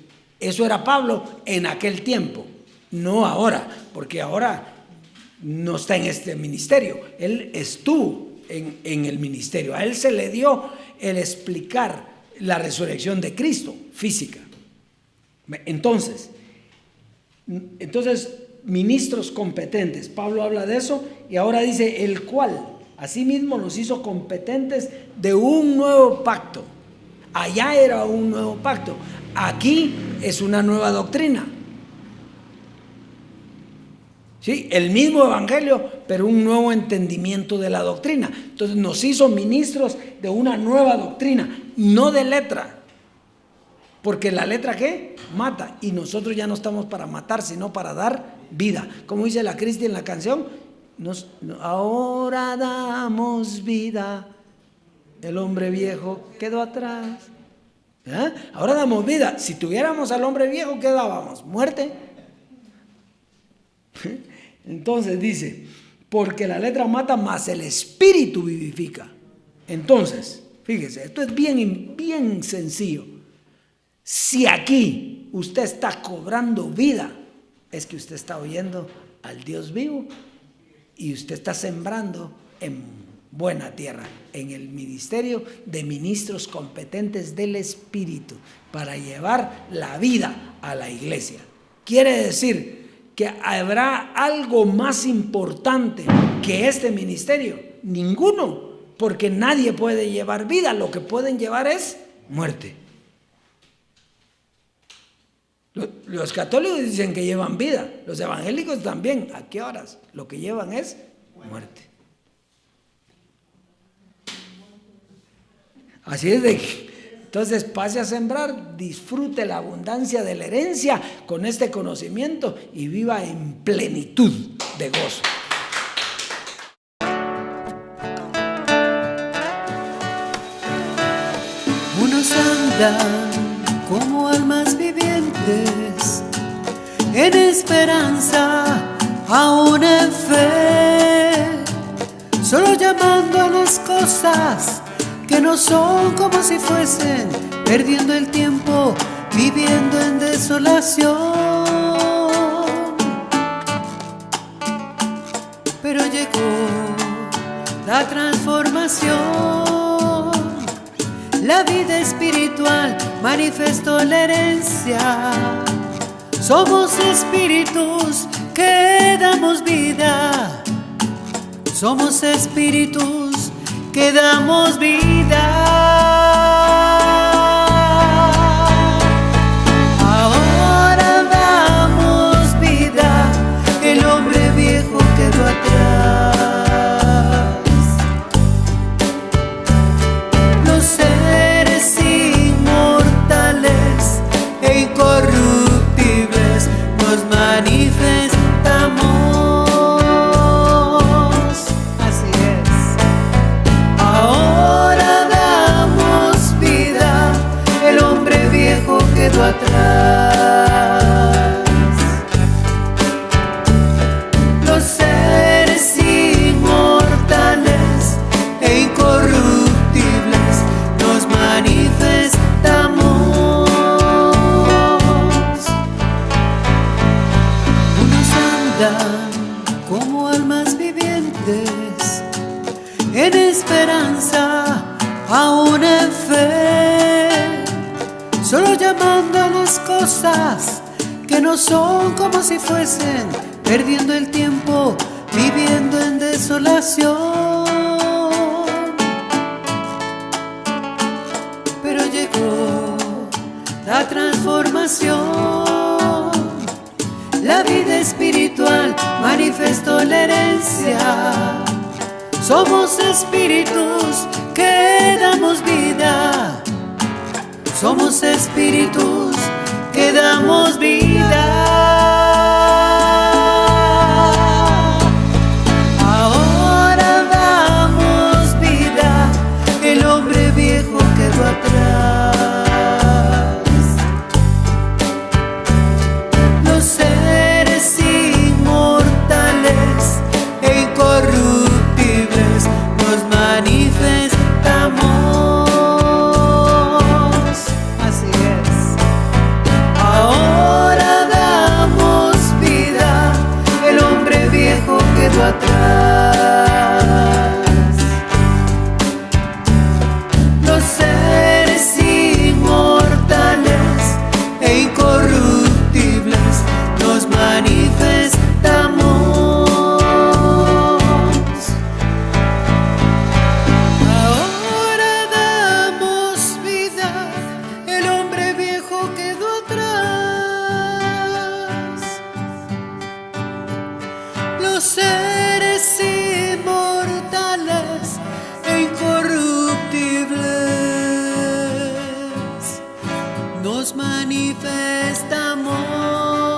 [SPEAKER 2] Eso era Pablo en aquel tiempo, no ahora, porque ahora no está en este ministerio. Él estuvo en el ministerio. A él se le dio el explicar la resurrección de Cristo física. Entonces, ministros competentes. Pablo habla de eso y ahora dice, el cual asimismo nos hizo competentes de un nuevo pacto. Allá era un nuevo pacto. Aquí es una nueva doctrina. ¿Sí? El mismo evangelio, pero un nuevo entendimiento de la doctrina. Entonces nos hizo ministros de una nueva doctrina, no de letra. Porque la letra, ¿qué? Mata. Y nosotros ya no estamos para matar, sino para dar vida. Como dice la Cristi en la canción, ahora damos vida, el hombre viejo quedó atrás. Ahora damos vida. Si tuviéramos al hombre viejo, ¿qué dábamos? ¿Muerte? Entonces dice, porque la letra mata, mas el espíritu vivifica. Entonces, fíjese, esto es bien sencillo. Si aquí usted está cobrando vida, es que usted está oyendo al Dios vivo y usted está sembrando en buena tierra, en el ministerio de ministros competentes del Espíritu para llevar la vida a la iglesia. Quiere decir que habrá algo más importante que este ministerio. Ninguno, porque nadie puede llevar vida, lo que pueden llevar es muerte. Los católicos dicen que llevan vida, los evangélicos también. ¿A qué horas? Lo que llevan es muerte. Así es de que, entonces pase a sembrar, disfrute la abundancia de la herencia con este conocimiento y viva en plenitud de gozo.
[SPEAKER 1] Unos andan como almas vivientes, en esperanza, aún en fe, solo llamando a las cosas que no son como si fuesen, perdiendo el tiempo, viviendo en desolación. Pero llegó la transformación, la vida espiritual manifestó la herencia. Somos espíritus que damos vida, somos espíritus que damos vida. Ahora damos vida, el hombre viejo quedó atrás. Los seres inmortales e incorruptibles nos manifestamos. Así es. Ahora damos vida, el hombre viejo quedó atrás. Los seres inmortales e incorruptibles nos manifestamos. Unos andan como almas vivientes, en esperanza, aún en fe, solo llamando a las cosas que no son como si fuesen, perdiendo el tiempo, viviendo en desolación. Pero llegó la transformación, la vida espiritual manifestó la herencia. Somos espíritus que damos vida, somos espíritus que damos vida. Ahora damos vida, el hombre viejo quedó atrás. Los seres inmortales e incorruptibles nos manifestamos. atrás. Los seres inmortales e incorruptibles nos manifestamos. Ahora damos vida, el hombre viejo quedó atrás. Los seres inmortales e incorruptibles nos manifestamos.